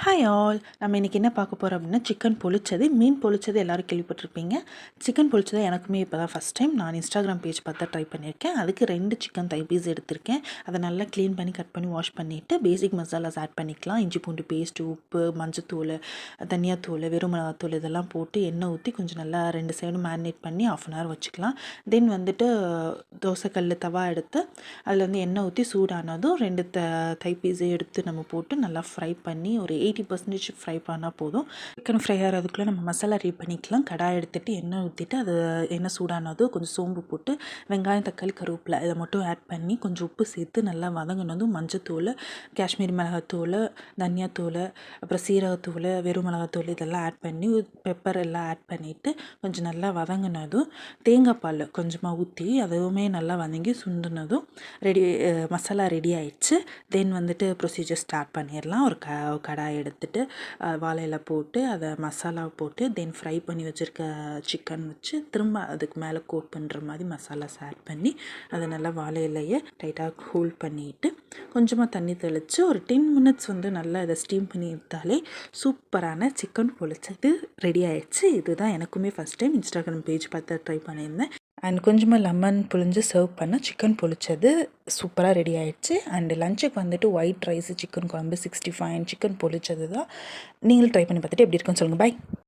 Hi all, நம்ம இன்றைக்கி என்ன பார்க்க போகிறோம் அப்படின்னா சிக்கன் பொரிச்சது. மீன் பொரிச்சது எல்லோரும் கேள்விப்பட்டிருப்பீங்க. சிக்கன் பொரிச்சது எனக்குமே இப்போ தான் ஃபஸ்ட் டைம் நான் இன்ஸ்டாகிராம் பேஜ் பார்த்தா ட்ரை பண்ணியிருக்கேன். அதுக்கு 2 சிக்கன் தை பீஸ் எடுத்திருக்கேன். அதை நல்லா க்ளீன் பண்ணி கட் பண்ணி வாஷ் பண்ணிவிட்டு பேசிக் மசாலாஸ் ஆட் பண்ணிக்கலாம். இஞ்சி பூண்டு பேஸ்ட்டு, உப்பு, மஞ்சத்தூள், தனியாத்தூள், வெறும் மிளகாத்தூள் இதெல்லாம் போட்டு எண்ணெய் ஊற்றி கொஞ்சம் நல்லா 2 சைடும் மேரினேட் பண்ணி ½ அன் ஹவர் வச்சுக்கலாம். தென் வந்துட்டு தோசைக்கல் தவா எடுத்து அதில் வந்து எண்ணெய் ஊற்றி சூடானதும் 2 தை பீஸை எடுத்து நம்ம போட்டு நல்லா ஃப்ரை பண்ணி ஒரு 80% ஃப்ரை பண்ணால் போதும். சிக்கன் ஃப்ரை ஆகிறதுக்குள்ளே நம்ம மசாலா ரெடி பண்ணிக்கலாம். கடாய் எடுத்துகிட்டு எண்ணெய் ஊற்றிட்டு அது எண்ணெய் சூடானதும் கொஞ்சம் சோம்பு போட்டு வெங்காயம், தக்காளி, கருவேப்பிலை இதை மட்டும் ஆட் பண்ணி கொஞ்சம் உப்பு சேர்த்து நல்லா வதங்கினதும் மஞ்சத்தூள், காஷ்மீரி மிளகாத்தூள், தனியாத்தூள், அப்புறம் சீரகத்தூள், வெறும் மிளகாத்தூள் இதெல்லாம் ஆட் பண்ணி பெப்பர் எல்லாம் ஆட் பண்ணிவிட்டு கொஞ்சம் நல்லா வதங்கினதும் தேங்காய் பால் கொஞ்சமாக ஊற்றி அதுவுமே நல்லா வதங்கி சுண்டினதும் மசாலா ரெடி ஆயிடுச்சு. தென் வந்துட்டு ப்ரொசீஜர் ஸ்டார்ட் பண்ணிடலாம். ஒரு கடாய் எடுத்துட்டு வாழை இலை போட்டு அதை மசாலா போட்டு தென் ஃப்ரை பண்ணி வச்சுருக்க சிக்கன் வச்சு திரும்ப அதுக்கு மேலே கோட் பண்ணுற மாதிரி மசாலாஸ் ஆட் பண்ணி அதை நல்லா வாழை இலையை டைட்டாக ஹோல்ட் பண்ணிவிட்டு கொஞ்சமாக தண்ணி தெளித்து ஒரு 10 மினிட்ஸ் வந்து நல்லா இதை ஸ்டீம் பண்ணி எடுத்தாலே சூப்பரான சிக்கன் பொரிச்சது ரெடி ஆயிடுச்சு. இதுதான் எனக்குமே ஃபஸ்ட் டைம் இன்ஸ்டாகிராம் பேஜ் பார்த்து ட்ரை பண்ணியிருந்தேன். அண்ட் கொஞ்சமாக லெமன் புழிஞ்சு சர்வ் பண்ண சிக்கன் பொரிச்சது சூப்பராக ரெடி ஆகிடுச்சு. அண்டு லஞ்சுக்கு வந்துட்டு ஒயிட் ரைஸு, சிக்கன் குழம்பு, 65 அண்ட் சிக்கன் பொரிச்சது தான். நீங்களும் ட்ரை பண்ணி பார்த்துட்டு எப்படி இருக்குன்னு சொல்லுங்கள். பாய்.